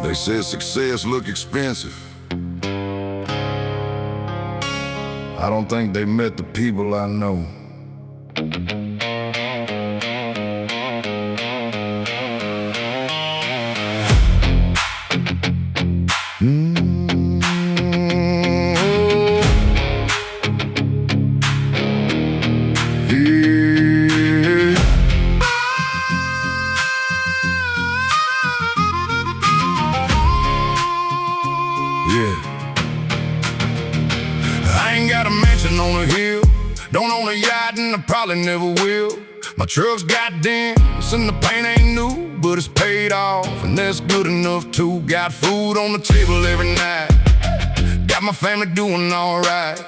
They said success look expensive. I don't think they met the people I know. Probably never will. My truck's got dents and the paint ain't new, but it's paid off and that's good enough too. Got food on the table every night. Got my family doing alright.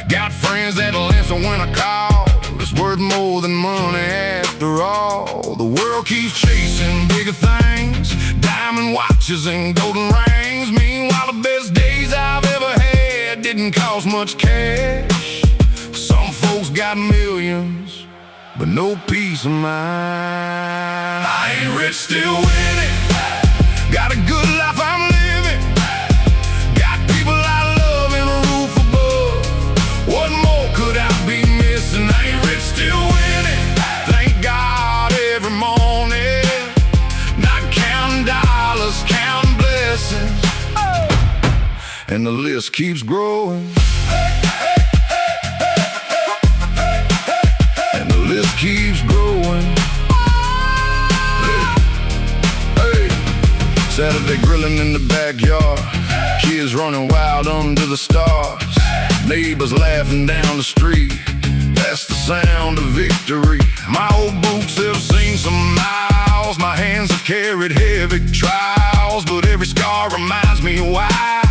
Got friends that'll answer when I call. It's worth more than money after all. The world keeps chasing bigger things, diamond watches and golden rings. Meanwhile the best days I've ever had didn't cost much cash. Some folks got millions, but no peace of mind. I ain't rich, still winning. Got a good life I'm living. Got people I love and a roof above. What more could I be missing? I ain't rich, still winning. Thank God every morning. Not counting dollars, counting blessings. And the list keeps growing. List keeps growing. Hey. Saturday grilling in the backyard, kids running wild under the stars, neighbors laughing down the street. That's the sound of victory. My old boots have seen some miles. My hands have carried heavy trials, but every scar reminds me why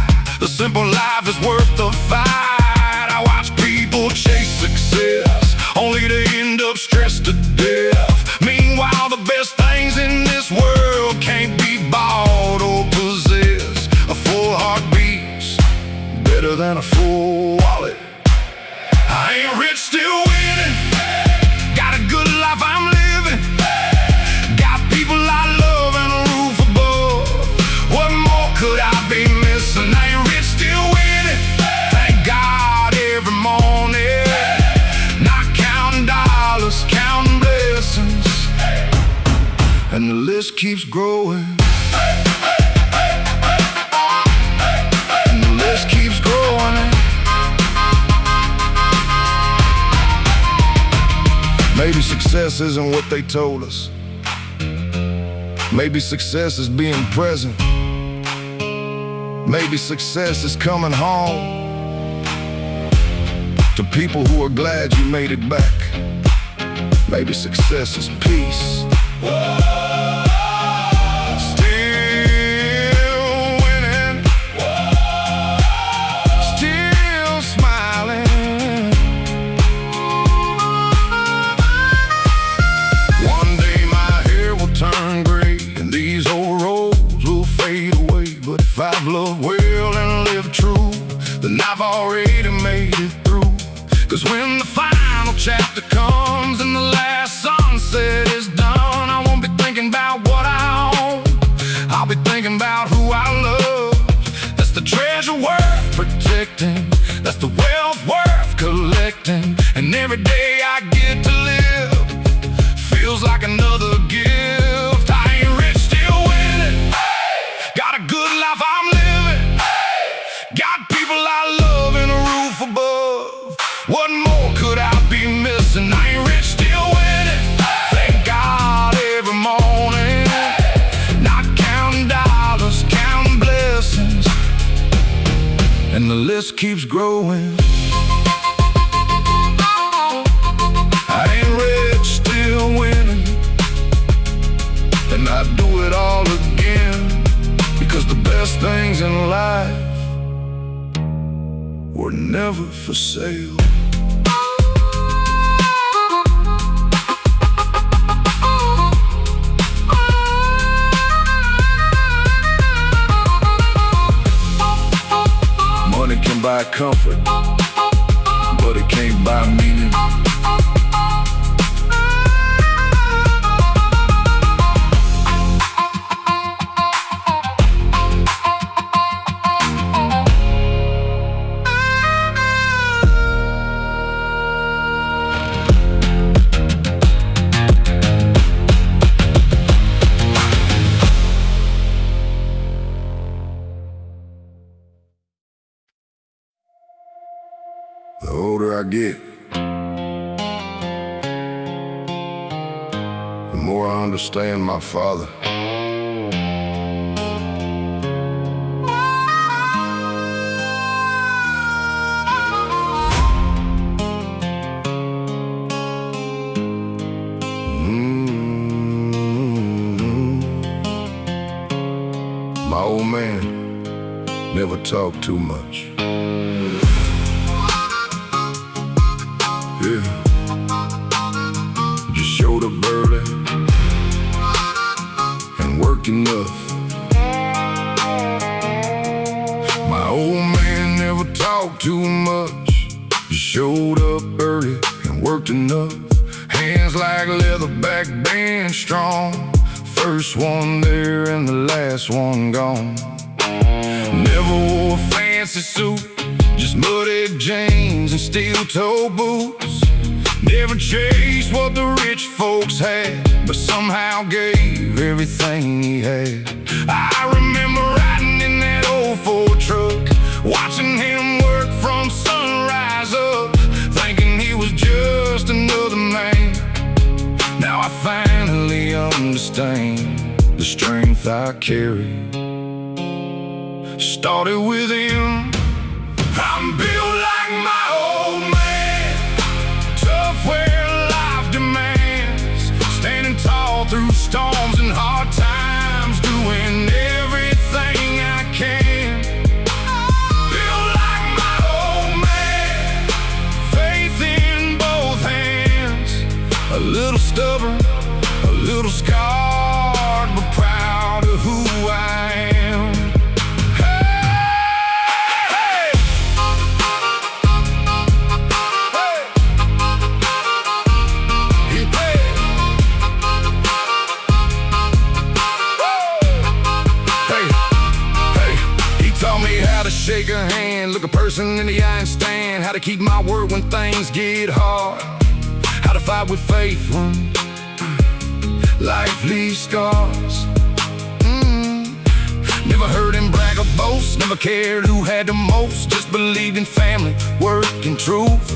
the simple life is worth the fight. I watch people chase success, only to end up stressed to death. Meanwhile, the best things in this world can't be bought or possessed. A full heart beats better than a full wallet. I ain't rich, still winning. Got a good life I'm living. Got people I love and a roof above. What more could I be missing? I ain't rich, still winning. Thank God every morning. Counting blessings, and the list keeps growing. And the list keeps growing. Maybe success isn't what they told us. Maybe success is being present. Maybe success is coming home to people who are glad you made it back. Maybe success is peace. Still winning. Still smiling. One day my hair will turn gray and these old roads will fade away. But if I've loved well and lived true, then I've already made it through. 'Cause when the final chapter comes and the last sunset is done, I won't be thinking about what I own. I'll be thinking about who I love. That's the treasure worth protecting. That's the wealth worth collecting. And every day I get to live feels like another gift. I ain't rich, still winning. Got a good life I'm living. Got people I love and a roof above. What more could I be missing? I ain't rich, still winning. Thank God every morning. Not counting dollars, counting blessings. And the list keeps growing. I ain't rich, still winning. And I'd do it all again, because the best things in life were never for sale. Money can buy comfort, but it can't buy meaning. I get, the more I understand my father. My old man never talked too much. Yeah, just showed up early and worked enough. My old man never talked too much, just showed up early and worked enough. Hands like leatherback band strong, first one there and the last one gone. Never wore a fancy suit, just muddy jeans and steel-toe boots. Never chased what the rich folks had, but somehow gave everything he had. I remember riding in that old Ford truck, watching him work from sunrise up, thinking he was just another man. Now I finally understand the strength I carry. Started with him. I'm built like my old man, tough where life demands, standing tall through storms and hard times, doing everything I can. Built like my old man, faith in both hands, a little stubborn, a little scarred, but proud of who I am. Shake a hand, look a person in the eye and stand. How to keep my word when things get hard. How to fight with faith when life leaves scars. Never heard him brag or boast, never cared who had the most. Just believed in family, work and truth.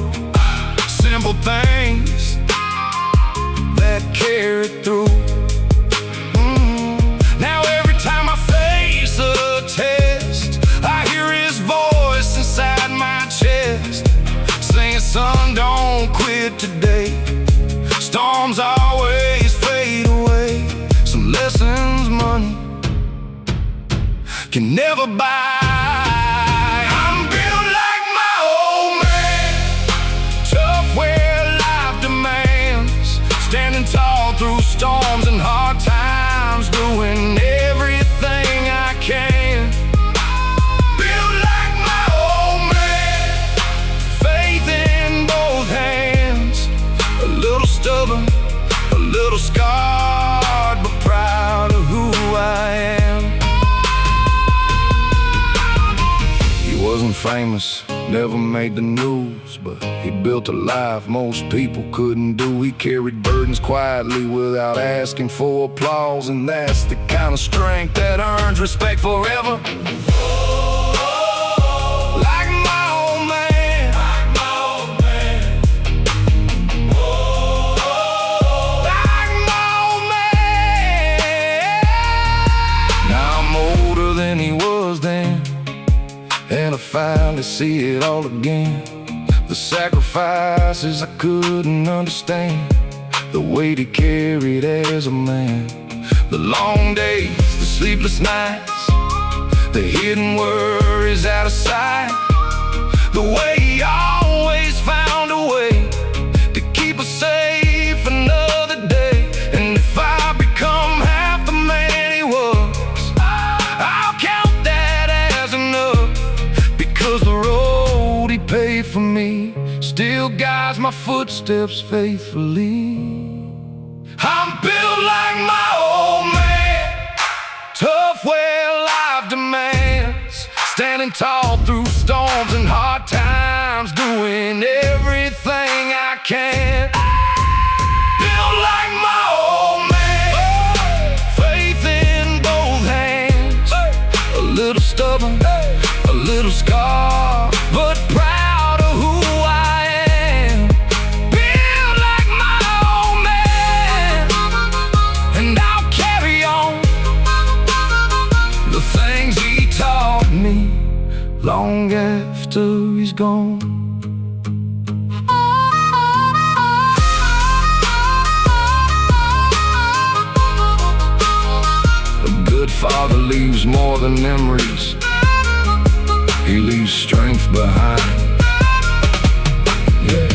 Simple things that carry through. Now every time I face a test, I hear his voice inside my chest, saying, son, don't quit today. Storms always fade away. Some lessons money can never buy. I'm built like my old man, tough where life demands, standing tall through storms and hard times, doing everything I can. A little scarred, but proud of who I am. He wasn't famous, never made the news, but he built a life most people couldn't do. He carried burdens quietly without asking for applause, and that's the kind of strength that earns respect forever. And I finally see it all again. The sacrifices I couldn't understand, the weight he carried as a man. The long days, the sleepless nights, the hidden worries out of sight. The way he always found a way to keep us safe another day. And if I become half the man he was, I'll count that as enough. Cause the road he paved for me still guides my footsteps faithfully. I'm built like my old man, tough where life demands, standing tall through storms and hard times, doing everything I can. Built like my old man, faith in both hands, a little stubborn, a little scarred, but proud of who I am. father leaves more than memories. He leaves strength behind. Yeah.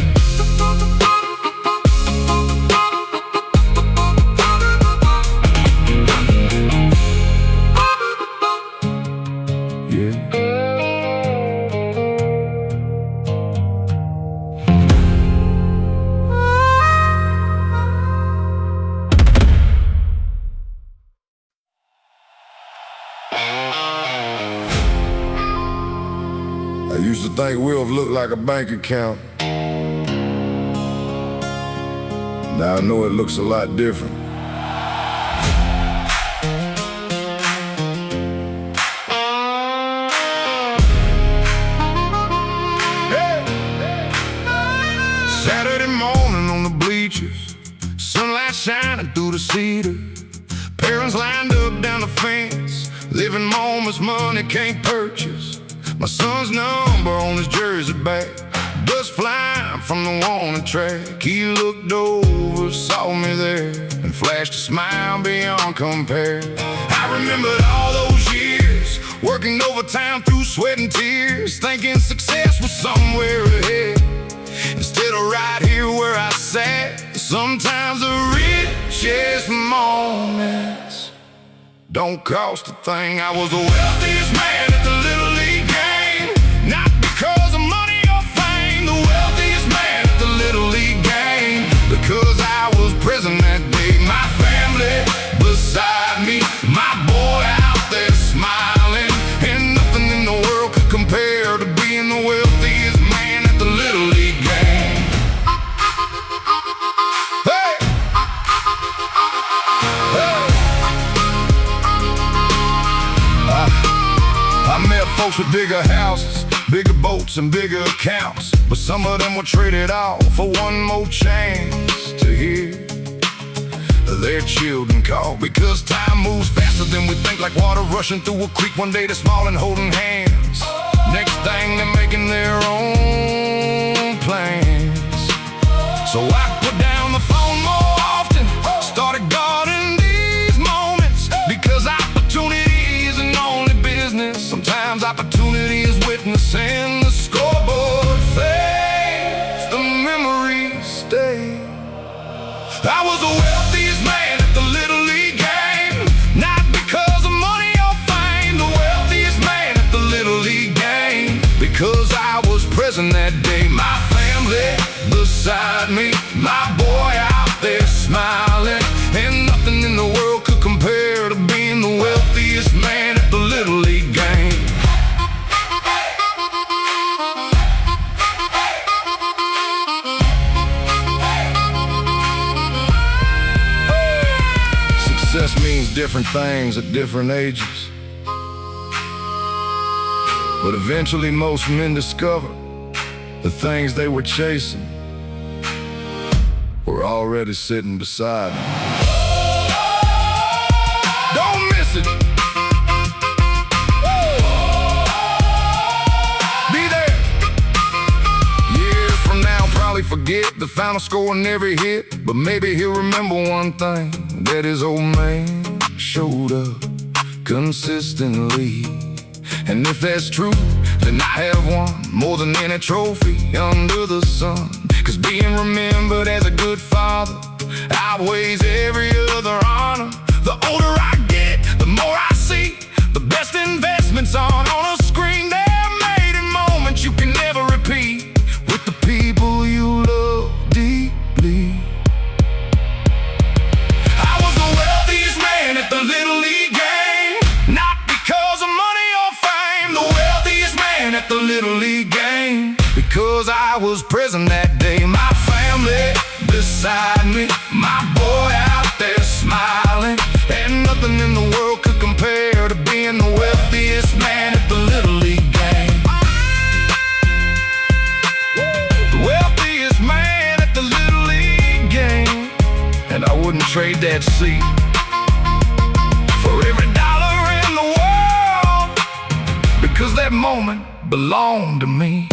I used to think wealth looked like a bank account. Now I know it looks a lot different. Hey! Saturday morning on the bleachers, sunlight shining through the cedar. Parents lined up down the fence, living moments money can't purchase. My son's number on his jersey back, dust flying from the wanted track. He looked over, saw me there, and flashed a smile beyond compare. I remembered all those years, working overtime through sweat and tears, thinking success was somewhere ahead, instead of right here where I sat. Sometimes the richest moments don't cost a thing. I was the wealthiest man at the Little League game, not because of money or fame. The wealthiest man at the Little League game, because I was present that day. My family beside me, my boy out there smiling, and nothing in the world could compare to being the wealthiest man at the Little League game. Hey! Hey! I met folks with bigger houses, bigger boats and bigger accounts, but some of them were traded off for one more chance to hear their children call. Because time moves faster than we think, like water rushing through a creek. One day they're small and holding hands, next thing they're making their own plans. So I put down the phone more often, started guarding these moments, because opportunity isn't only business. Sometimes opportunity is witnessing the scoreboard fades, the memories stay. I was the wealthiest man at the Little League game, not because of money or fame. The wealthiest man at the Little League game, because I was present that day. My family beside me, my boy out there smiling, and nothing in the world could compare to being the wealthiest man at the Little League game. Success means different things at different ages, but eventually most men discover the things they were chasing were already sitting beside them. Don't miss it. Be there. Years from now, probably forget the final score and every hit, but maybe he'll remember one thing, that his old man showed up consistently. And if that's true, then I have won more than any trophy under the sun. Cause being remembered as a good father outweighs every other honor. The older I get, the more I see the best investments on a screen. They're made in moments you can never repeat, with the people you love deeply. I was the wealthiest man at the Little League game, not because of money or fame. The wealthiest man at the Little League game, because I was present that day. My family beside me, my boy out there smiling, and nothing in the world could compare to being the wealthiest man at the Little League game. The wealthiest man at the Little League game, and I wouldn't trade that seat for every dollar in the world, because that moment belonged to me.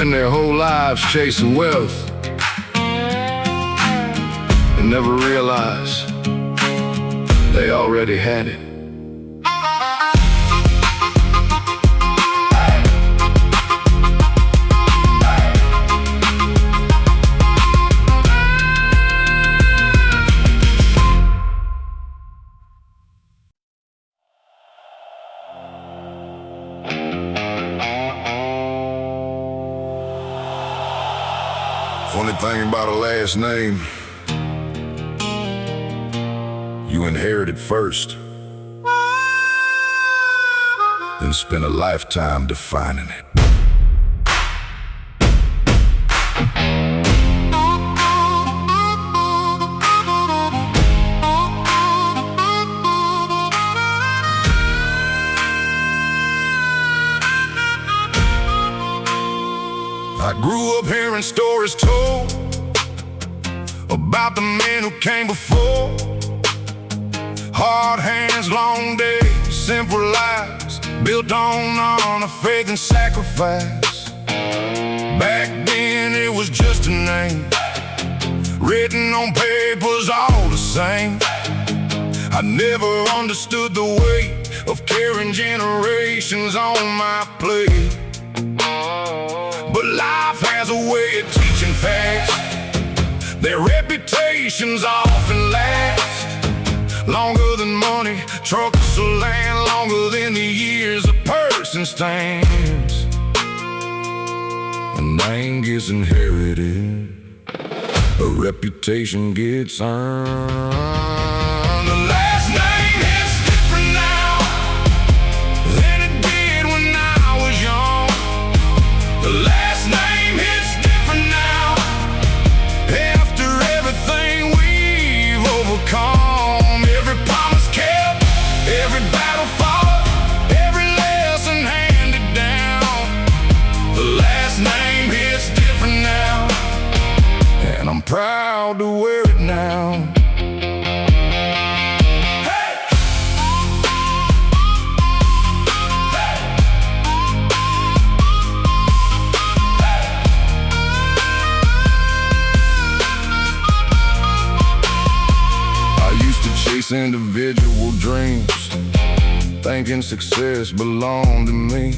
spend their whole lives chasing wealth and never realize they already had it. Funny thing about a last name, you inherit it first, then spend a lifetime defining it. I grew up hearing stories told about the men who came before. Hard hands, long days, simple lives, built on honor, faith, and sacrifice. Back then it was just a name, written on papers all the same. I never understood the weight of carrying generations on my plate. But life has a way of teaching facts. Their reputations often last longer than money, trucks or land, longer than the years a person stands. A name gets inherited, a reputation gets earned. The last name hits different now than it did when I was young. The last name hits different now after everything we've overcome. Every promise kept, every battle fought, every lesson handed down. The last name hits different now, and I'm proud to wear it now. Individual dreams, thinking success belonged to me.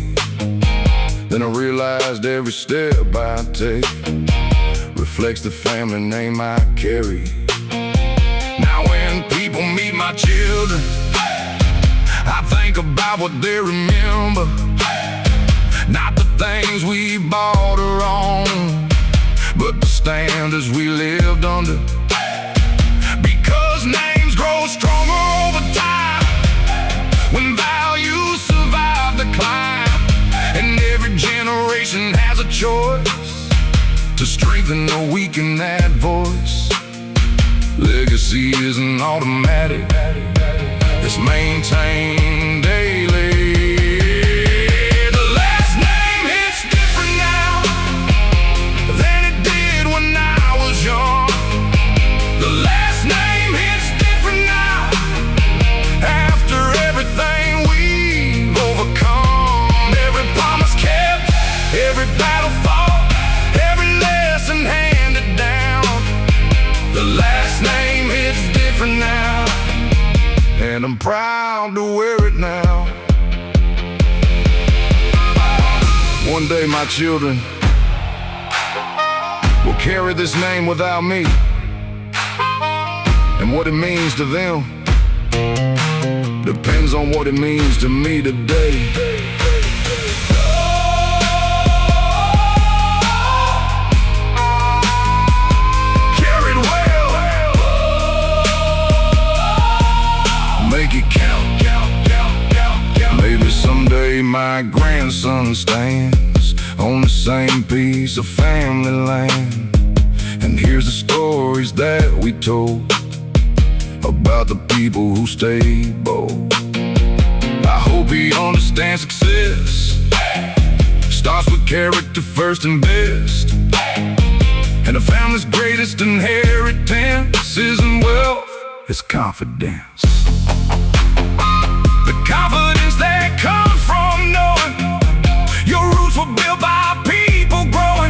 Then I realized every step I take reflects the family name I carry. Now when people meet my children, I think about what they remember, not the things we bought or owned, but the standards we lived under. Because names grow stronger over time when values survive the climb, and every generation has a choice to strengthen or weaken that voice. Legacy isn't automatic, it's maintained daily. The last name hits different now than it did when I was young. The last name hits different now after everything we've overcome. Every promise kept, every battle fought, every lesson handed down. The last name hits different now, and I'm proud to wear it now. One day my children will carry this name without me, and what it means to them depends on what it means to me today. Carry it well, make it count. Maybe someday my grandson stands on the same piece of family land and hears the stories that we told about the people who stayed bold. I hope he understands success starts with character first and best, and a family's greatest inheritance isn't wealth, it's confidence. The confidence that comes from knowing your roots were built by people growing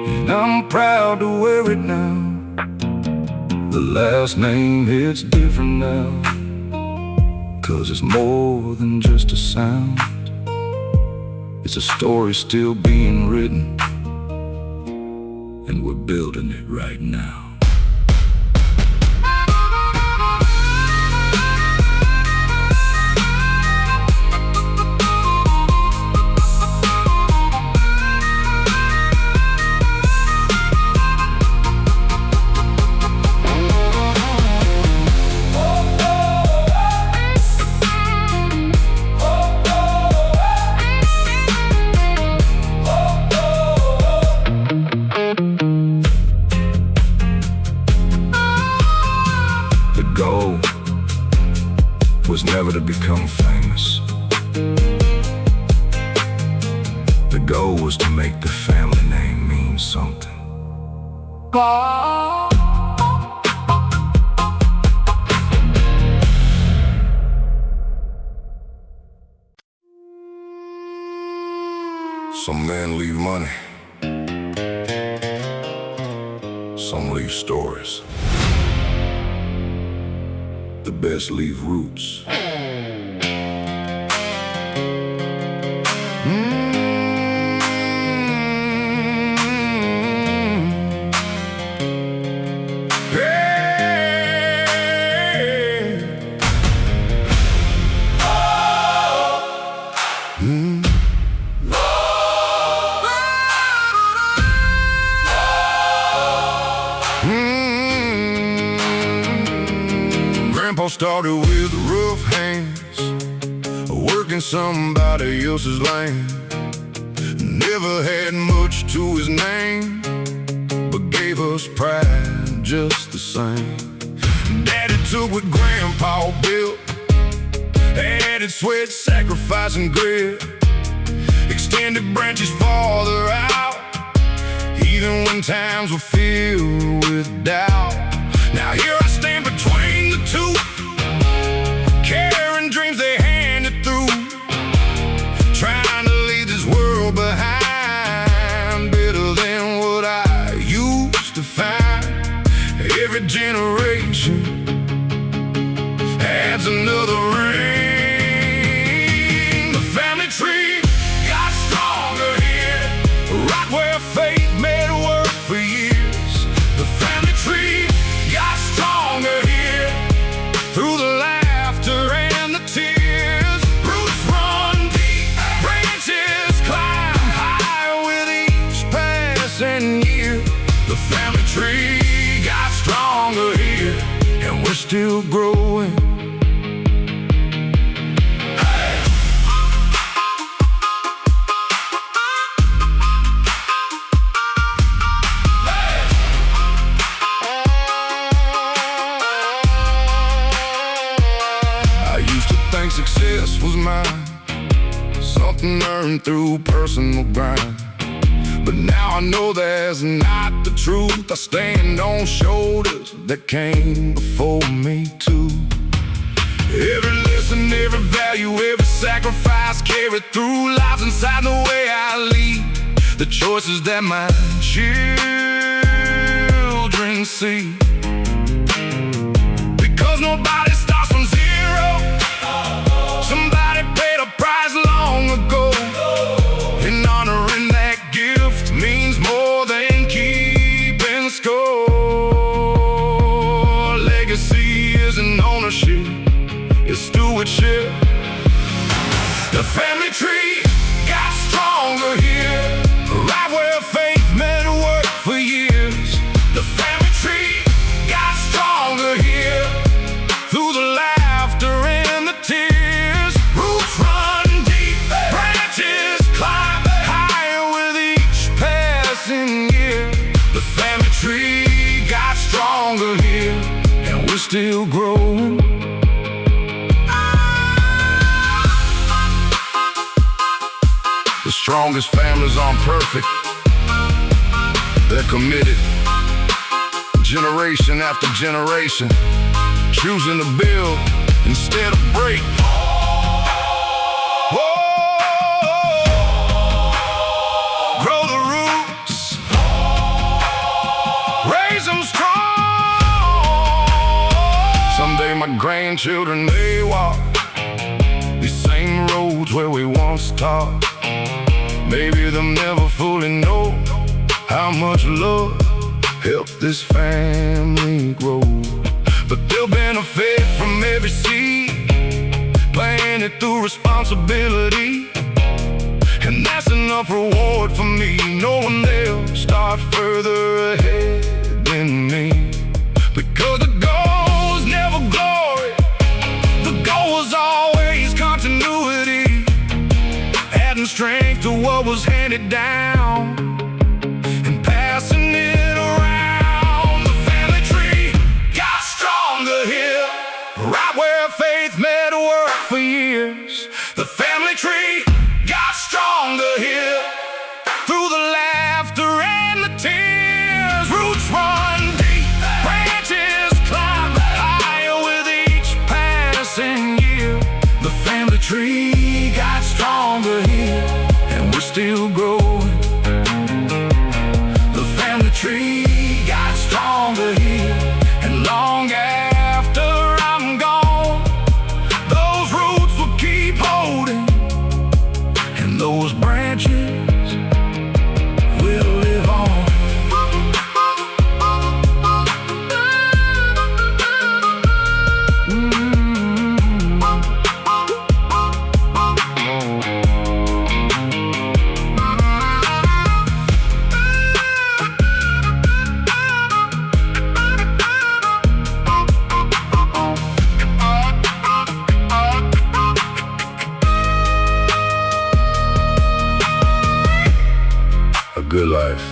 and I'm proud to wear it now. The last name, it's different now, 'cause it's more than just a sound. It's a story still being written, and we're building it right now. Was never to become famous. The goal was to make the family name mean something. Some men leave money, some leave stories. The best leave roots. Grandpa started with rough hands, working somebody else's land. Never had much to his name, but gave us pride just the same. Daddy took what Grandpa built, added sweat, sacrifice, and grit. Extended branches farther out, even when times were filled with doubt. Now here I stand between the two, carrying dreams they handed through, trying to leave this world behind better than what I used to find. Every generation adds another ring. The family tree got stronger here, right where faith made work for years. The family tree got stronger here, through the laughter and the tears. Roots run deep, branches climb high with each passing year. The family tree got stronger here, and we're still growing. Success was mine, something earned through personal grind. But now I know that's not the truth. I stand on shoulders that came before me too. Every lesson, every value, every sacrifice carried through lives inside the way I lead. The choices that my children see. Because nobody starts from zero. Somebody paid a price long ago, and honoring that gift means more than keeping score. Legacy isn't ownership, it's stewardship. The family tree got stronger here, right where faith met work for years. The family tree got stronger here, through the laughter and the tears. Roots run deep, branches climb higher with each passing year. The family tree got stronger here, and we're still growing. The strongest families aren't perfect, they're committed. Generation after generation, choosing to build instead of break. Grow the roots, my grandchildren, they walk these same roads where we once talked. Maybe they'll never fully know how much love helped this family grow. But they'll benefit from every seed planted through responsibility. And that's enough reward for me, knowing they'll start further ahead than me. Because the goal was never glory, the goal was always continuity, adding strength to what was handed down and passing it around. The family tree got stronger here, right where faith met work for years. The family tree got stronger here, through the laughter and the tears. Roots run deep, branches climb higher with each passing year. The family tree got stronger here, and we're still growing. The family tree got stronger here, and long after I'm gone, those roots will keep holding, and those branches will live on. A good life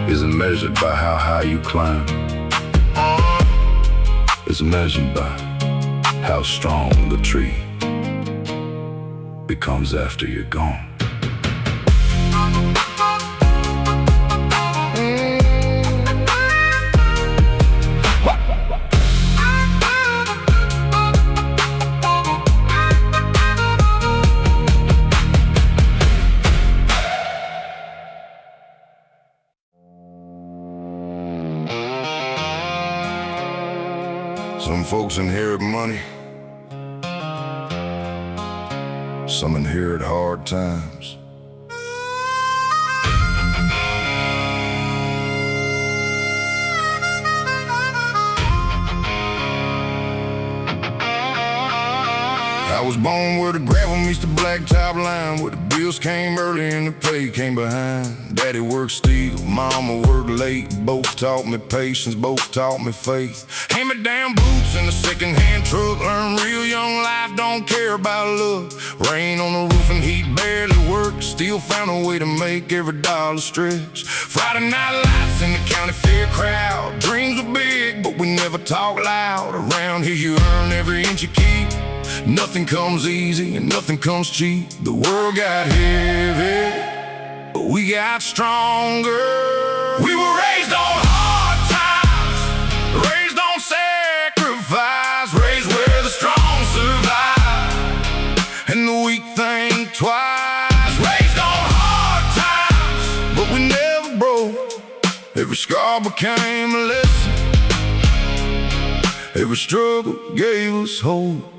isn't measured by how high you climb. It's measured by how strong the tree becomes after you're gone. Some folks inherit money, some inherit hard times. I was born where the gravel meets the blacktop line, where the bills came early and the pay came behind. Daddy worked steel, mama worked late. Both taught me patience, both taught me faith. Hand-me-down boots in a second-hand truck. Learned real young life don't care about love. Rain on the roof and heat barely worked. Still found a way to make every dollar stretch. Friday night lights in the county fair crowd. Dreams were big, but we never talk loud. Around here you earn every inch you keep. Nothing comes easy and nothing comes cheap. The world got heavy, but we got stronger. We were raised on hard times, raised on sacrifice, raised where the strong survive and the weak think twice. Raised on hard times, but we never broke. Every scar became a lesson, every struggle gave us hope.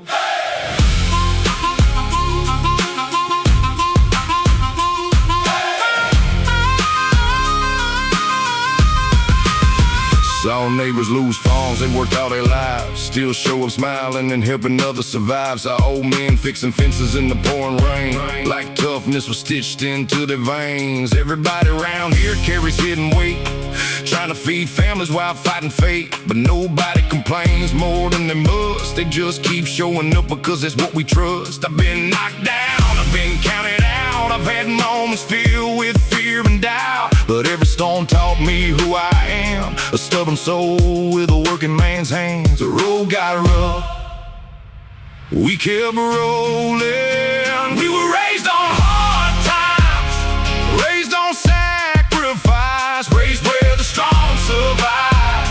Saw neighbors lose farms, they worked all their lives, still show up smiling and helping others survive. Saw old men fixing fences in the pouring rain, like toughness was stitched into their veins. Everybody around here carries hidden weight, trying to feed families while fighting fate. But nobody complains more than they must. They just keep showing up because that's what we trust. I've been knocked down, I've been counted out, I've had moments filled with fear and doubt. But every storm taught me who I am, a stubborn soul with a working man's hands. The road got rough, we kept rolling. We were raised on hard times, raised on sacrifice, raised where the strong survive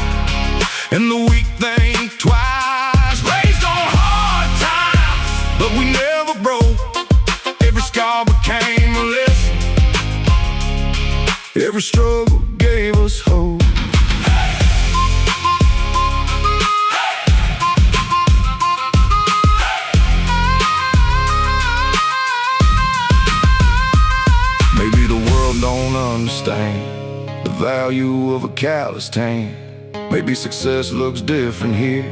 and the weak think twice. Raised on hard times, but we never broke. Every scar became a lesson, every struggle gave us hope. the value of a calloused hand. Maybe success looks different here.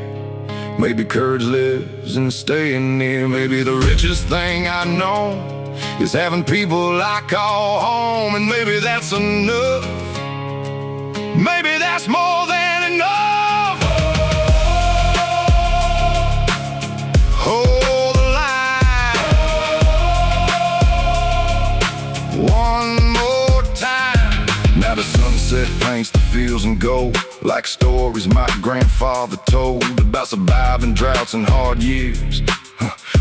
Maybe courage lives in staying near. Maybe the richest thing I know is having people I call home. And maybe that's enough. Maybe that's more than enough. Hold the line one more time. Now the sunset paints the fields in gold, like stories my grandfather told about surviving droughts and hard years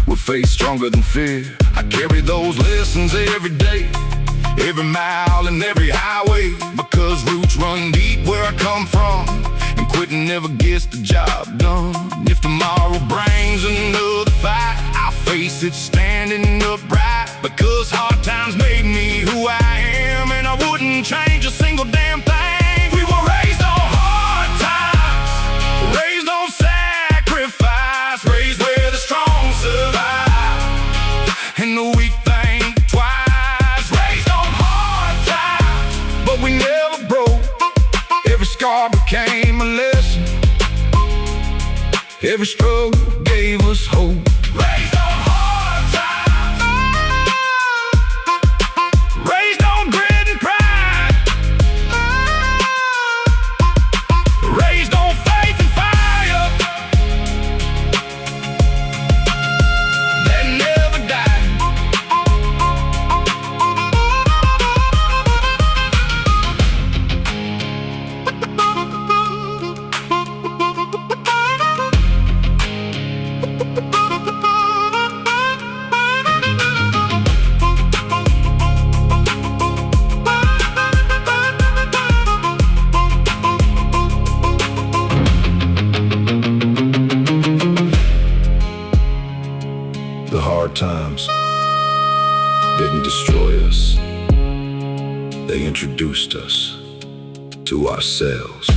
with faith stronger than fear. I carry those lessons every day, every mile and every highway, because roots run deep where I come from, and quitting never gets the job done. If tomorrow brings another fight, I'll face it standing upright, because hard times made me who I am, and I wouldn't change a single damn thing. We were raised on hard times, raised on sacrifice, raised where the strong survive and the weak think twice. Raised on hard times, but we never broke. Every scar became a lesson, every struggle gave us hope. Raised on hard times, raised on grit and pride, raised on faith and fire that never died. The hard times didn't destroy us. They introduced us to ourselves.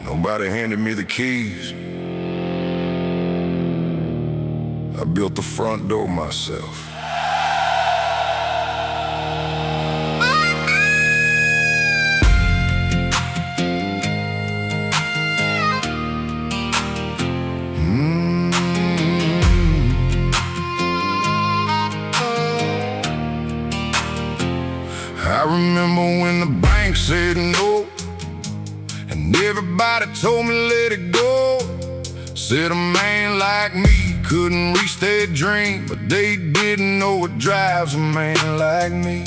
Nobody handed me the keys. I built the front door myself. I remember when the bank said no, and everybody told me let it go. Said a man like me couldn't reach their dream, but they didn't know what drives a man like me.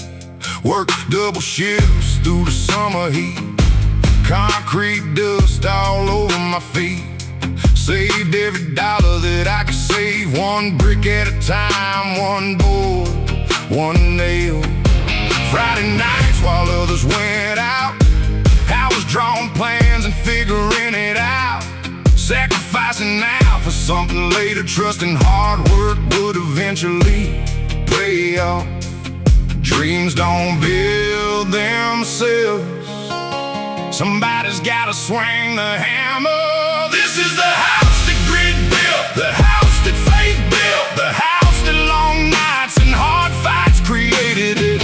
Worked double shifts through the summer heat, concrete dust all over my feet. Saved every dollar that I could save, one brick at a time, one board, one nail. Friday nights while others went out, I was drawing plans and figuring it out. Sacrificing now for something later, trusting hard work would eventually pay off. Dreams don't build themselves, somebody's gotta swing the hammer. This is the house that grit built, the house that faith built, the house that long nights and hard fights created it.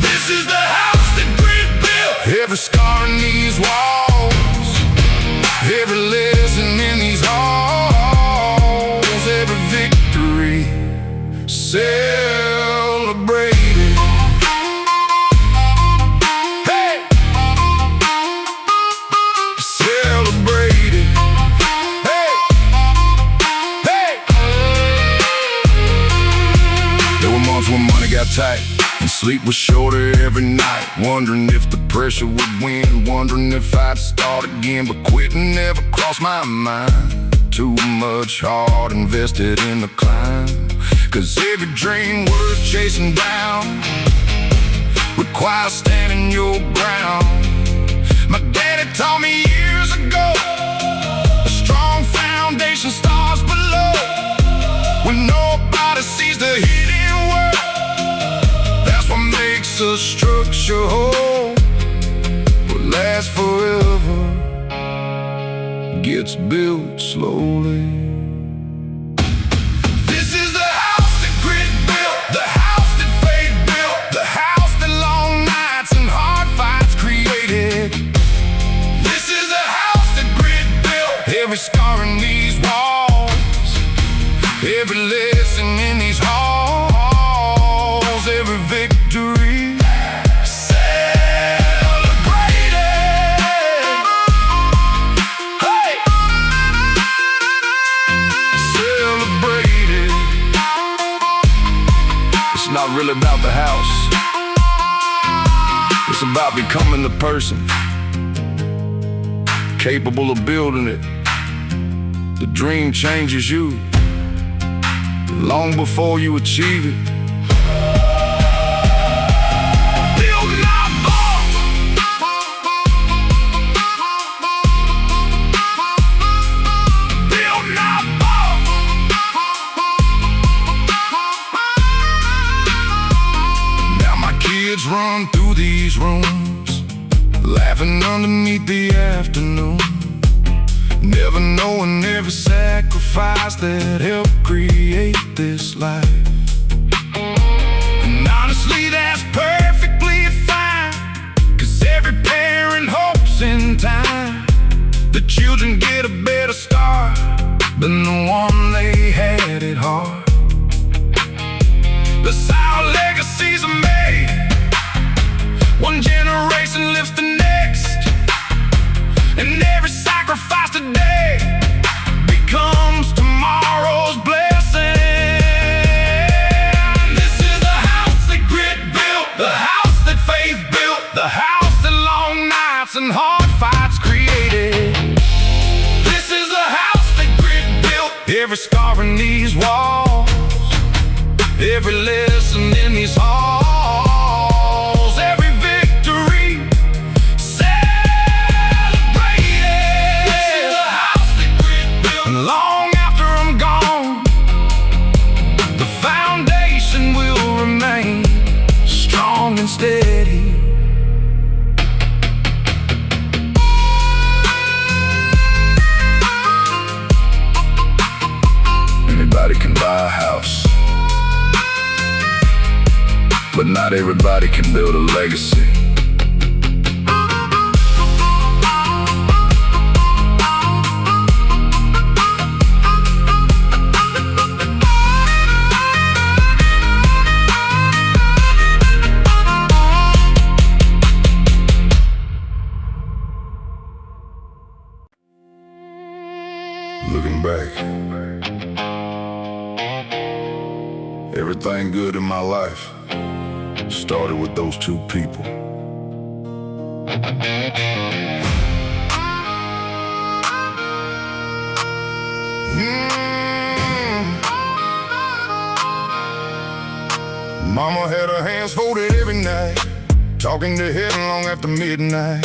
This is the house that grit built. Every scar in these walls, every lesson in these halls, every victory celebrated. Hey! Celebrated. Hey! Hey! There were months when money got tight and sleep was shorter every night, wondering if the pressure would win, wondering if I'd start again, but quitting never crossed my mind. too much heart invested in the climb. 'Cause every dream worth chasing down requires standing your ground. My daddy taught me years ago, a strong foundation starts below. When nobody sees the hidden work, that's what makes a structure whole. What lasts forever gets built slowly. This is the house that grit built, the house that faith built, the house that long nights and hard fights created. This is the house that grit built, every scar in these walls, every lesson in these halls, every victory celebrated. Hey! Celebrated. It's not really about the house. It's about becoming the person capable of building it. The dream changes you long before you achieve it. Build my bomb. Build my bomb. Now my kids run through these rooms, laughing underneath the afternoon, never knowing every sacrifice that helped create this life. And honestly, that's perfectly fine, 'cause every parent hopes in time the children get a better start than the one they had it hard. That's how legacies are made. One generation lifts the next, and every sacrifice today becomes tomorrow's blessing. This is the house that grit built, the house that faith built, the house that long nights and hard fights created. This is the house that grit built, every scar in these walls, every lesson in these halls, every victory celebrated. This is the house that grit built, and long after I'm gone, the foundation will remain strong and steady. Anybody can buy a house, but not everybody can build a legacy. Looking back, everything good in my life started with those two people. Mama had her hands folded every night, talking to heaven long after midnight,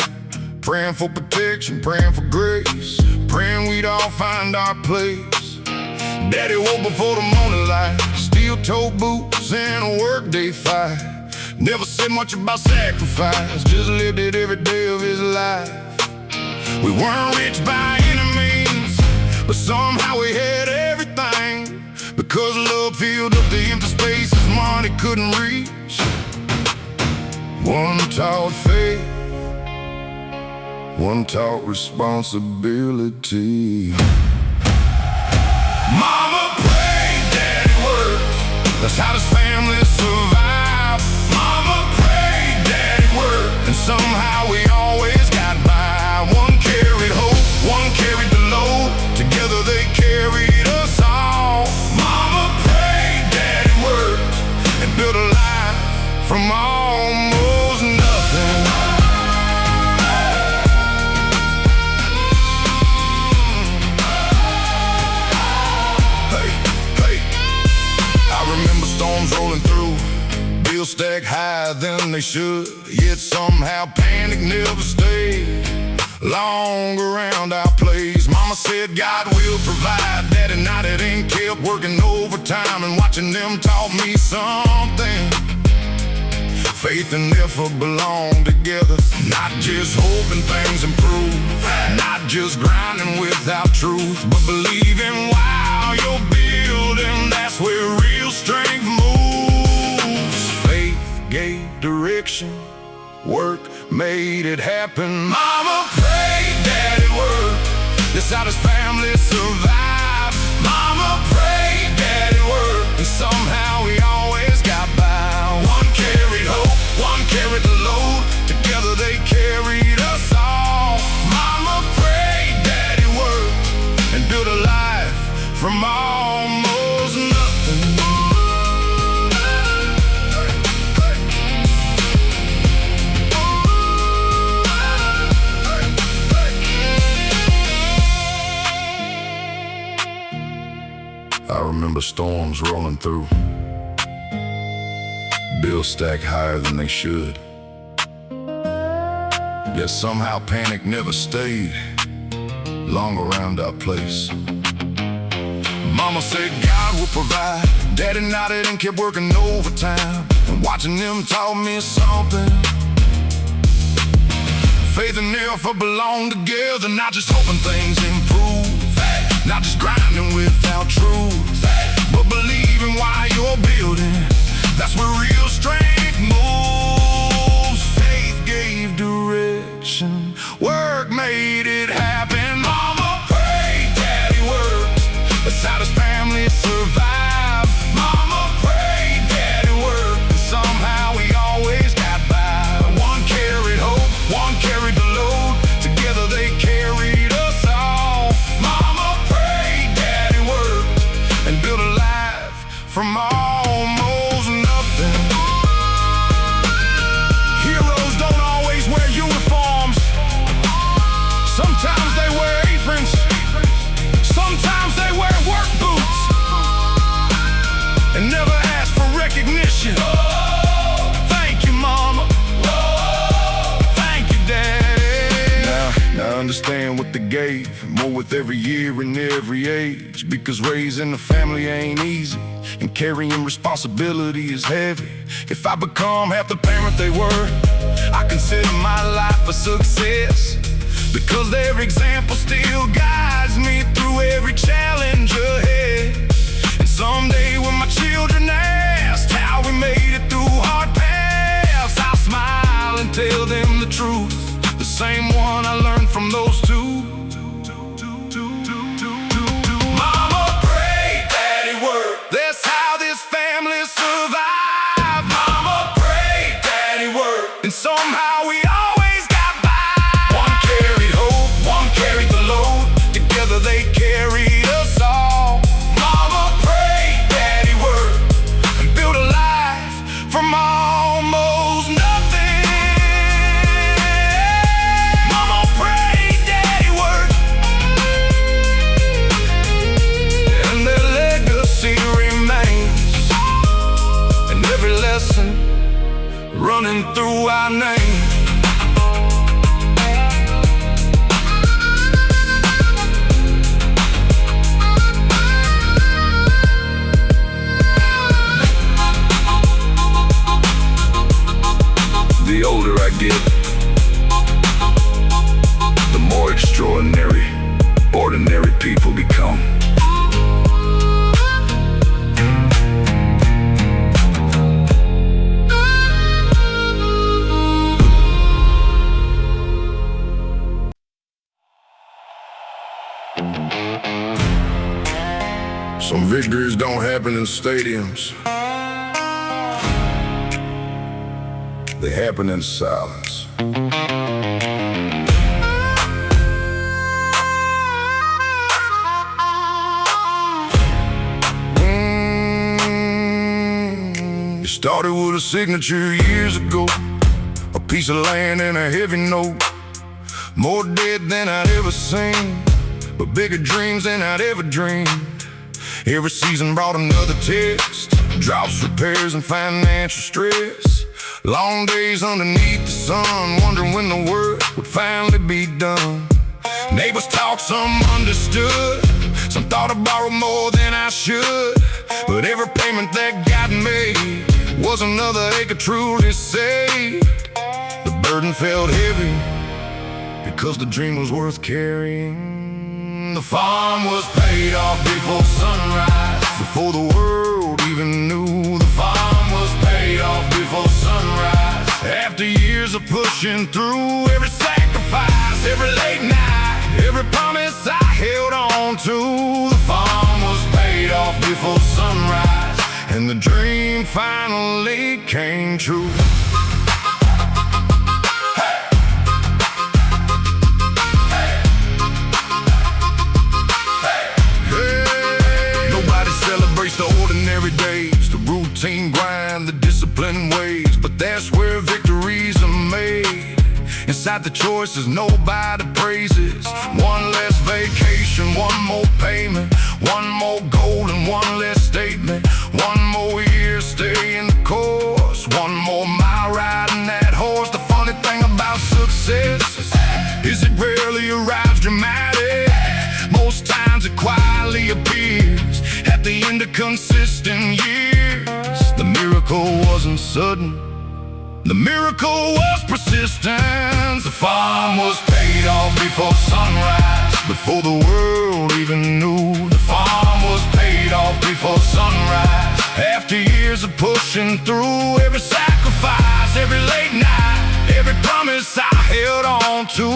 praying for protection, praying for grace, praying we'd all find our place. Daddy woke before the morning light, steel-toe boots and a workday fight. Never said much about sacrifice, just lived it every day of his life. We weren't rich by any means, but somehow we had everything, because love filled up the empty spaces money couldn't reach. One taught faith, one taught responsibility. Mama prayed, Daddy worked, that's how this family survived. Mama prayed, Daddy worked, and somehow we always got by. One carried hope, one carried the load, together they carried us all. Mama prayed, Daddy worked, and built a life from almost nothing. storms rolling through, bills stack higher than they should. Yet somehow panic never stayed long around our place. Mama said God will provide. Daddy nodded and kept working overtime, and watching them taught me something. Faith and effort belong together. Not just hoping things improve, not just grinding without truth, but believing while you're building. That's where real strength moves. Faith gave direction, work made it happen. Mama prayed, Daddy worked. That's how this family survived. Mama prayed, Daddy worked, and somehow we always got by. One carried hope, one carried the load. Together they carried us all. Mama prayed, Daddy worked, and built a life from almost nothing. I remember storms rolling through, bills stacked higher than they should. Yet somehow panic never stayed long around our place. Mama said God will provide. Daddy nodded and kept working overtime, and watching them taught me something. Faith and effort belong together, not just hoping things improve, not just grinding without truth, but believing while you're building. That's where real strength moves. Faith gave direction, work made it happen. Mama prayed, Daddy worked. That's how this family survived. Mama prayed, Daddy worked, and somehow we always got by. One carried hope, one carried the load. Together they carried us all. Mama prayed, Daddy worked, and built a life from almost nothing. Heroes don't always wear uniforms. Sometimes they wear aprons. Sometimes they wear work boots, and never ask for recognition. Thank you, Mama. Thank you, Daddy. Now I understand what they gave, more with every year and every age. Because raising a family ain't easy, and carrying responsibility is heavy. If I become half the parent they were, I consider my life a success. Because their example still guides me through every challenge ahead. And someday when my children ask how we made it through hard paths, I'll smile and tell them the truth, the same one I learned from those two. Mama prayed, Daddy worked. That's how this family survived. Mama prayed, Daddy worked, and somehow we always got by. One carried hope, one carried the load. Together they carried us all. Mama prayed, Daddy worked, and built a life from almost nothing. Mama prayed, Daddy worked, and their legacy remains, and every lesson running through our name. The older I get, the more extraordinary, ordinary people become. Some victories don't happen in stadiums. They happen in silence. It started with a signature years ago, a piece of land and a heavy note. More dead than I'd ever seen, but bigger dreams than I'd ever dreamed. Every season brought another test, droughts, repairs, and financial stress. Long days underneath the sun, wondering when the work would finally be done. Neighbors talked, some understood, some thought I borrowed more than I should. But every payment that got made was another acre truly saved. The burden felt heavy because the dream was worth carrying. The farm was paid off before sunrise, before the world even knew. The farm was paid off before sunrise, after years of pushing through. Every sacrifice, every late night, every promise I held on to. The farm was paid off before sunrise, and the dream finally came true. The ordinary days, the routine grind, the disciplined ways, but that's where victories are made. Inside the choices nobody praises. One less vacation, one more payment, one more goal and one less statement. One more year staying the course, one more mile riding that horse. The funny thing about success is it rarely arrives dramatic. Most times it quietly appears at the end of consistent years. The miracle wasn't sudden, the miracle was persistence. The farm was paid off before sunrise, before the world even knew. The farm was paid off before sunrise, after years of pushing through. Every sacrifice, every late night, every promise I held on to.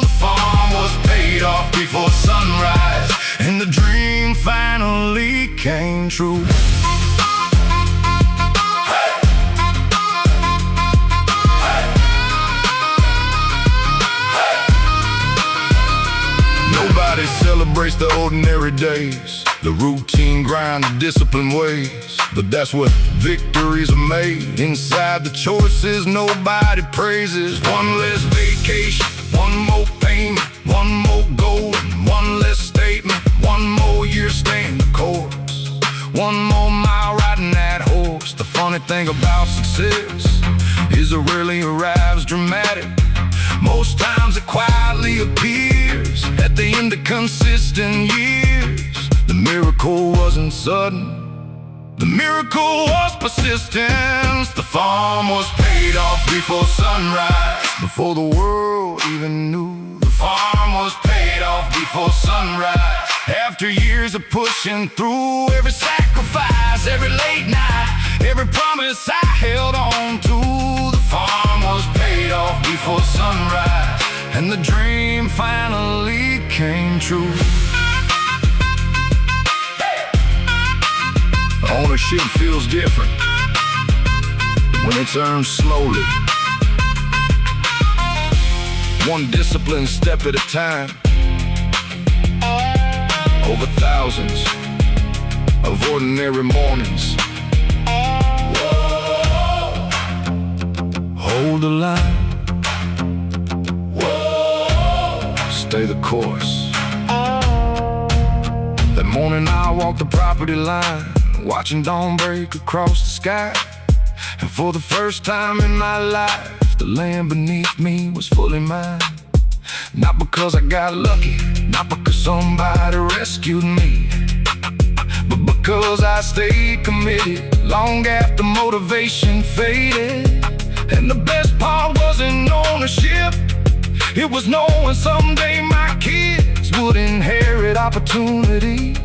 The farm was paid off before sunrise, and the dream finally came true. Nobody celebrates the ordinary days, the routine grind, the disciplined ways, but that's what victories are made. Inside the choices nobody praises. One less vacation, one more payment, one more goal and one less statement. One more year staying the course, one more mile riding that horse. The funny thing about success is it rarely arrives dramatic. Most times it quietly appears at the end of consistent years. The miracle wasn't sudden, the miracle was persistence. The farm was paid off before sunrise, before the world even knew. The farm was paid off before sunrise, after years of pushing through. Every sacrifice, every late night, every promise I held on to. The farm was paid off before sunrise, and the dream finally came true. Ownership feels different when it's earned slowly, one disciplined step at a time, over thousands of ordinary mornings. Whoa. Hold the line. Whoa. Stay the course. That morning I walked the property line, watching dawn break across the sky. And for the first time in my life, the land beneath me was fully mine. Not because I got lucky, not because somebody rescued me, but because I stayed committed long after motivation faded. And the best part wasn't ownership, it was knowing someday my kids would inherit opportunity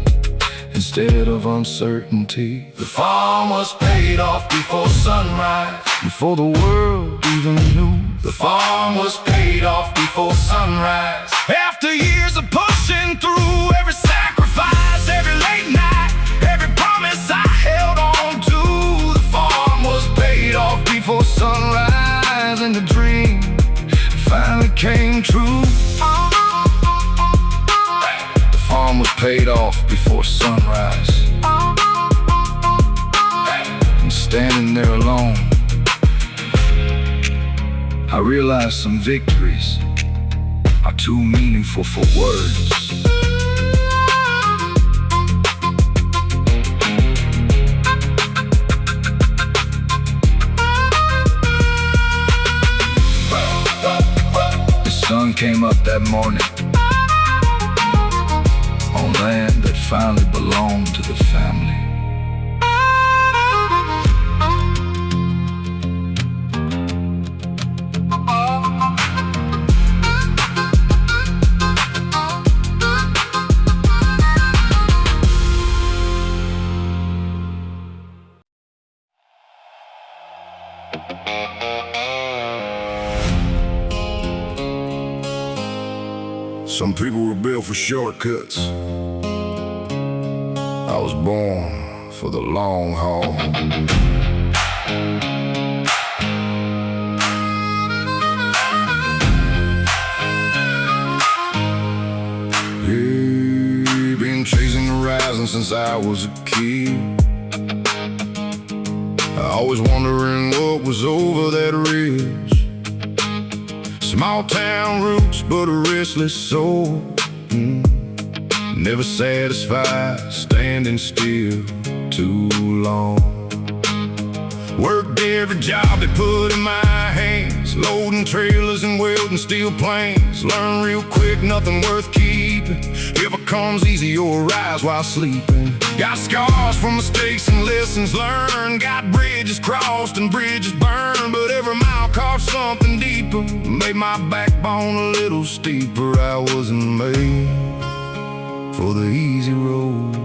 instead of uncertainty. The farm was paid off before sunrise, before the world even knew. The farm was paid off before sunrise, after years of pushing through. Every sacrifice, every late night, every promise I held on to. The farm was paid off before sunrise, and the dream finally came true. The farm was paid off before sunrise, and standing there alone, I realized some victories are too meaningful for words. came up that morning on land that finally belonged to the family. Some people were built for shortcuts. I was born for the long haul. Hey, been chasing the horizon since I was a kid. Always wondering what was over that ridge. Small town roots, but a restless soul. Never satisfied, standing still too long. Worked every job they put in my hands, loading trailers and welding steel planes. Learn real quick, nothing worth keeping ever comes easy or rise while sleeping. Got scars from mistakes and lessons learned. Got bridges crossed and bridges burned, but every mile carved something deeper, made my backbone a little steeper. I wasn't made for the easy road.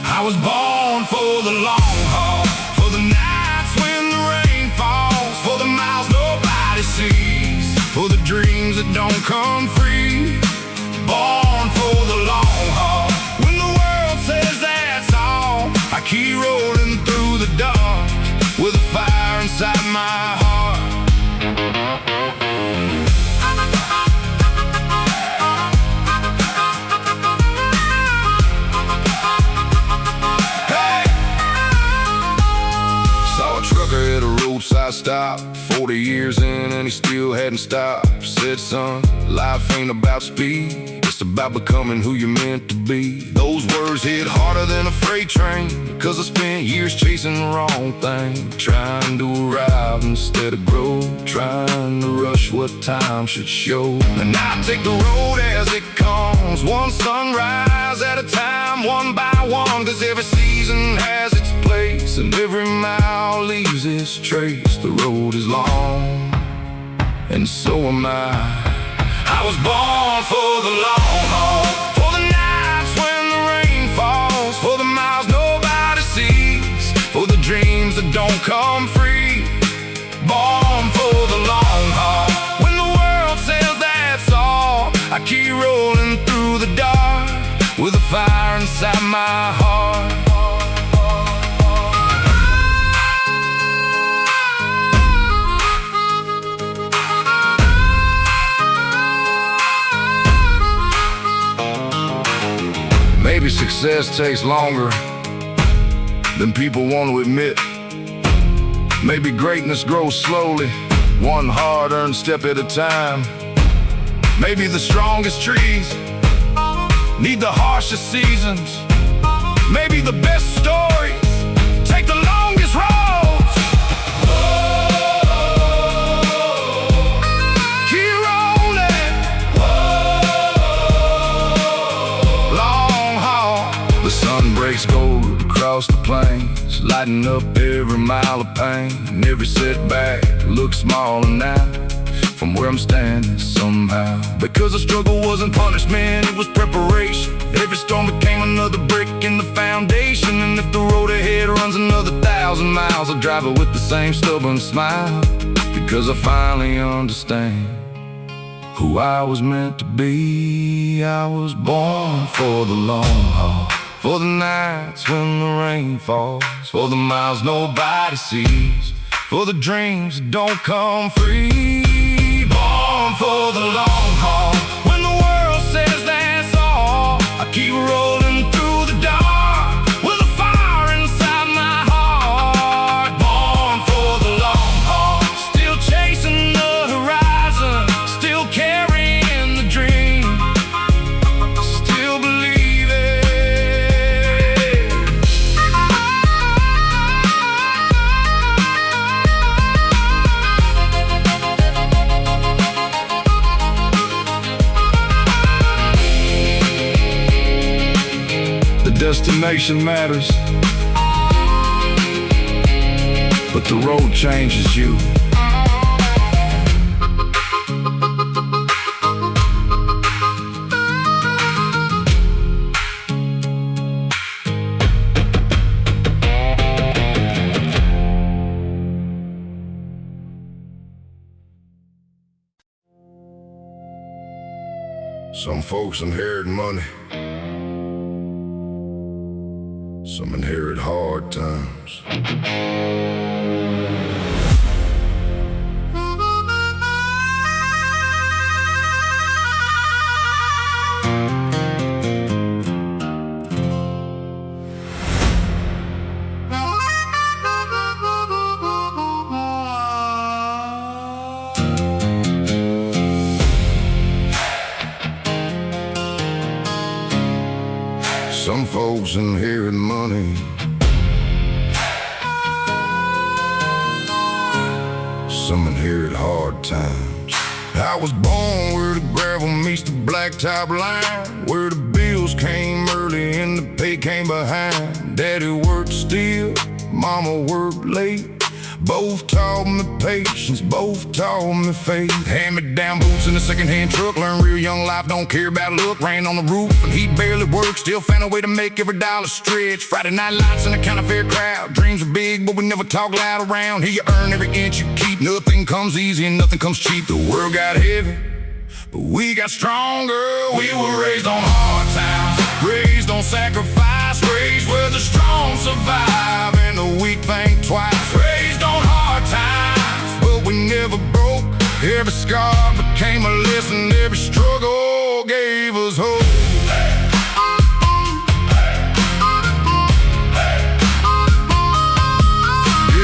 I was born for the long haul, for the nights when the rain falls, for the miles nobody sees, for the dreams that don't come free. Born for the long haul. When the world says that's all, I keep rolling through the dark with a fire inside my heart. Hey! Saw a trucker at a roadside stop, 40 years in and he still hadn't stopped. Said, son, life ain't about speed, it's about becoming who you're meant to be. Those words hit harder than a freight train, cause I spent years chasing the wrong thing. Trying to arrive instead of grow, trying to rush what time should show. And I take the road as it comes, one sunrise at a time, one by one. Cause every season has its place, and every mile leaves its trace. The road is long, and so am I. I was born for the long haul, for the nights when the rain falls, for the miles nobody sees, for the dreams that don't come free. Born for the long haul. When the world says that's all, I keep rolling through the dark with a fire inside my heart. Maybe success takes longer than people want to admit. Maybe greatness grows slowly, one hard-earned step at a time. Maybe the strongest trees need the harshest seasons. Maybe the best stories take the longest roads. Gold across the plains, lighting up every mile of pain. And every setback looks smaller now from where I'm standing somehow. Because the struggle wasn't punishment, it was preparation. Every storm became another brick in the foundation. And if the road ahead runs another 1,000 miles, I'll drive it with the same stubborn smile. Because I finally understand who I was meant to be. I was born for the long haul, for the nights when the rain falls, for the miles nobody sees, for the dreams that don't come free. Born for the long haul. When the world says that's all, I keep rolling through the dark with a fire inside my heart. Born for the long haul, still chasing the horizon, still carrying the dream, still believing. destination matters, but the road changes you. Some folks inherit money, some inherit hard times. Some folks inherit money, some inherit hard times. I was born where the gravel meets the blacktop line, where the bills came early and the pay came behind. Daddy worked still, mama worked late. Both taught me patience, both taught me faith. Hand-me-down boots in a second-hand truck. Learned real young life, don't care about look. Rain on the roof and he barely worked. Still found a way to make every dollar stretch. Friday night lights in a kind of fair crowd. Dreams are big, but we never talk loud around. Here you earn every inch you keep. Nothing comes easy and nothing comes cheap. The world got heavy, but we got stronger. We were raised on hard times, raised on sacrifice, raised where the strong survive and the weak think twice. Raised on hard times, but we never broke. Every scar became a lesson, every struggle gave us hope.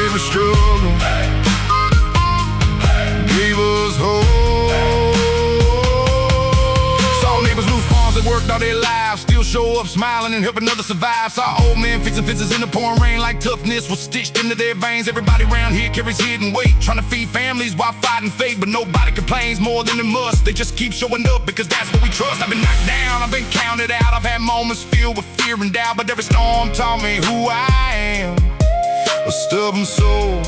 Every struggle gave us hope. Saw neighbors lose farms that worked all their lives, still show up smiling and helping others survive. Saw old men fixing fences in the pouring rain like toughness was stitched into their veins. Everybody around here carries hidden weight, trying to feed families while fighting fate. But nobody complains more than they must. They just keep showing up because that's what we trust. I've been knocked down, I've been counted out. I've had moments filled with fear and doubt, but every storm taught me who I am. A stubborn soul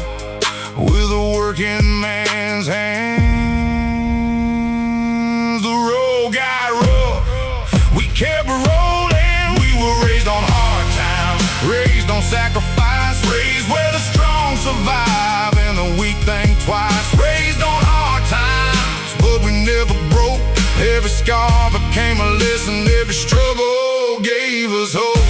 with a working man's hands. The road got rough, we kept rolling. We were raised on hard times, raised on sacrifice, raised where the strong survive and the weak think twice. Raised on hard times, but we never broke. Every scar became a lesson, every struggle gave us hope.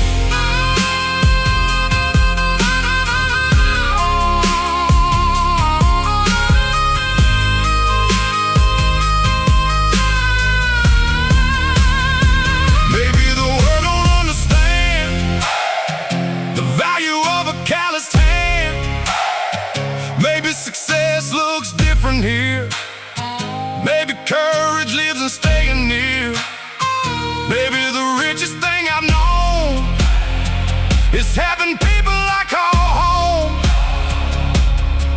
Success looks different here. Maybe courage lives in staying near. Maybe the richest thing I've known is having people I call home.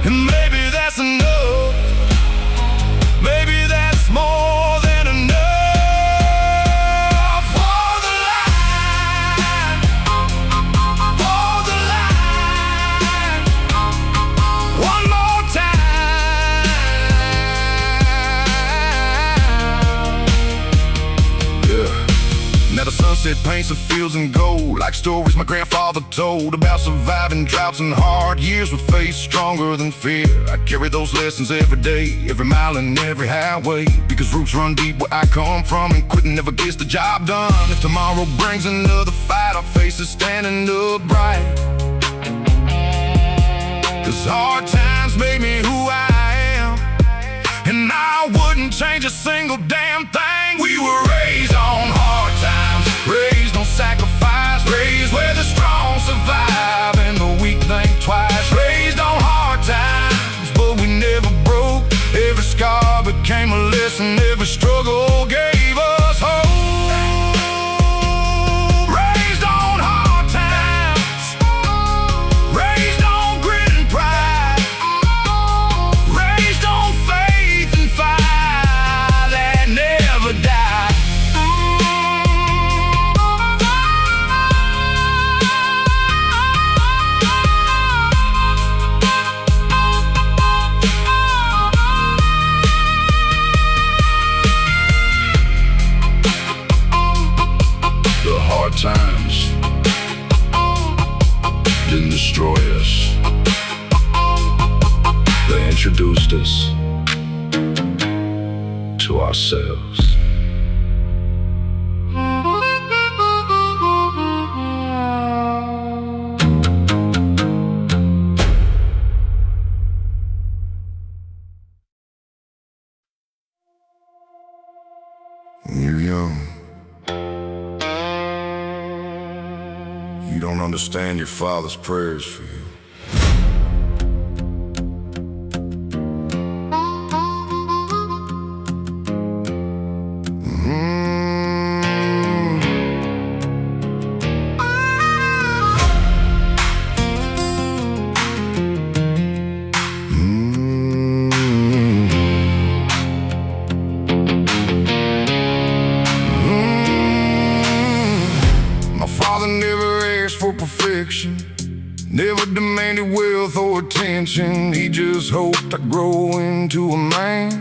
And maybe that's enough. Maybe that's more than enough. For the line, for the line. One more time. Yeah. Now the sunset paints the fields in gold, like stories my grandfather told about surviving droughts and hard years with faith stronger than fear. I carry those lessons every day, every mile and every highway, because roots run deep where I come from, and quitting never gets the job done. If tomorrow brings another fight, our faces standing upright. Cause hard times made me who I am, and I wouldn't change a single damn thing. We were raised on hard times, raised on sacrifice, raised where the strong survive and the weak think twice. Raised on hard times, but we never broke. Every scar became a lesson, every struggle gave us hope. Raised on hard times, raised on grit and pride. introduced us to ourselves. When you're young, you don't understand your father's prayers for you. Never demanded wealth or attention. He just hoped I'd grow into a man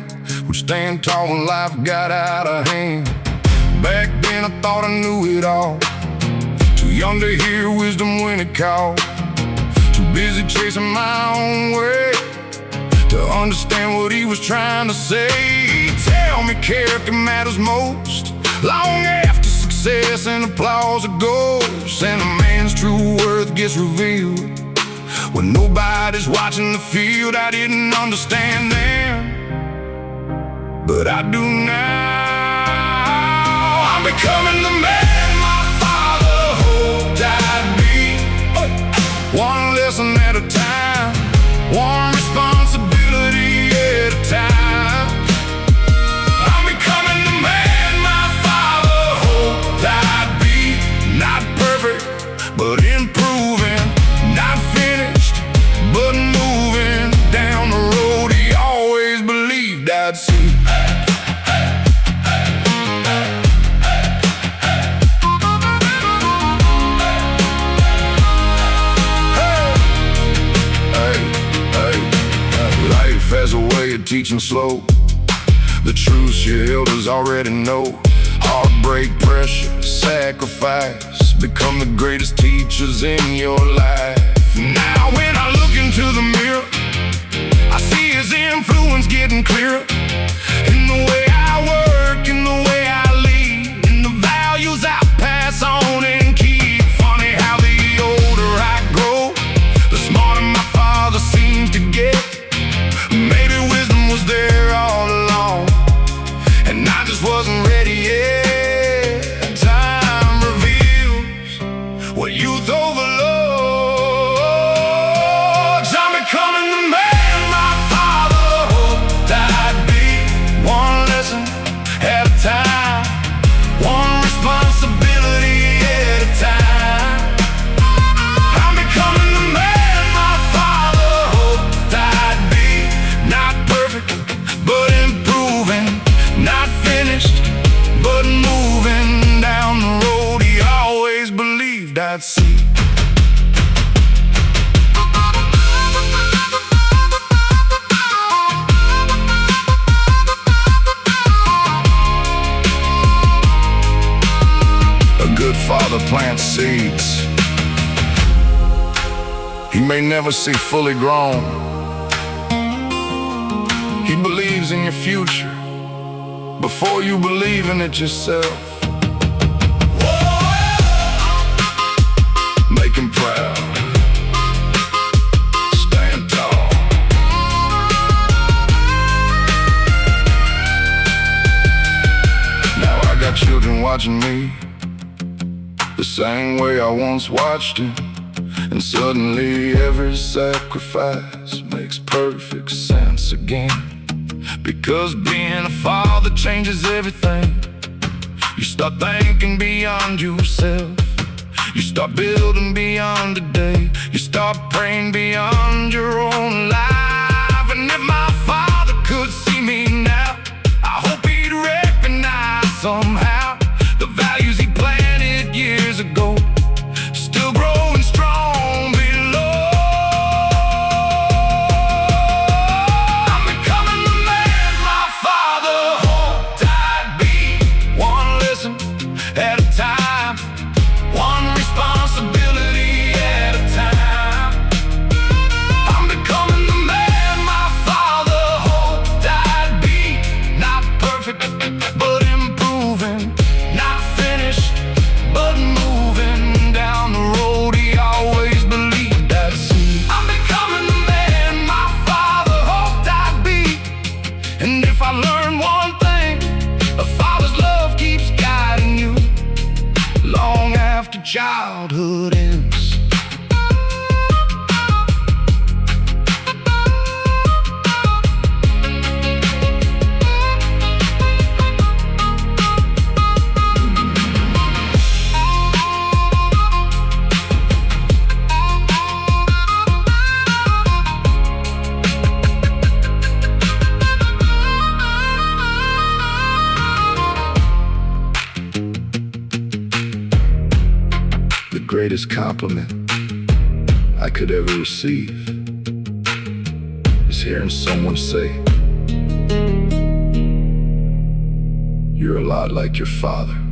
who'd stand tall when life got out of hand. Back then I thought I knew it all, too young to hear wisdom when it called, too busy chasing my own way to understand what he was trying to say. He'd tell me character matters most long after success and applause are ghosts, and a man's true worth gets revealed when nobody's watching the field. I didn't understand then, but I do now. I'm becoming the man my father hoped I'd be, one lesson at a time, one responsibility at a time. I'm becoming the man my father hoped I'd be, not perfect, but improving, not finished, but moving down the road he always believed I'd see. Life has a way of teaching slow the truths your elders already know. Heartbreak, pressure, sacrifice become the greatest teachers in your life. Now when I look into the mirror, I see his influence getting clearer in the way I work, in the way I lead, in the values I pass on and keep. Funny how the older I grow, the smarter my father seems to get. Maybe wisdom was there all along, and I just wasn't ready yet. Time reveals what youth overlooks. I'm becoming the man my father hoped I'd be, one lesson at a time, one responsibility at a time. I'm becoming the man my father hoped I'd be, not perfect, but improving, not finished, but moving down the road he always believed I'd see. A good father plants seeds he may never see fully grown. He believes in your future before you believe in it yourself. Make him proud, stand tall. Now I got children watching me the same way I once watched him, and suddenly every sacrifice makes perfect sense again. Because being a father changes everything. You start thinking beyond yourself, you start building beyond today, you start praying beyond your own life. And if my father could see me now, I hope he'd recognize somehow the values he planted years ago, still growing strong below. I'm becoming the man my father hoped I'd be, one lesson at a time, one responsibility at a time. greatest compliment I could ever receive is hearing someone say, "You're a lot like your father."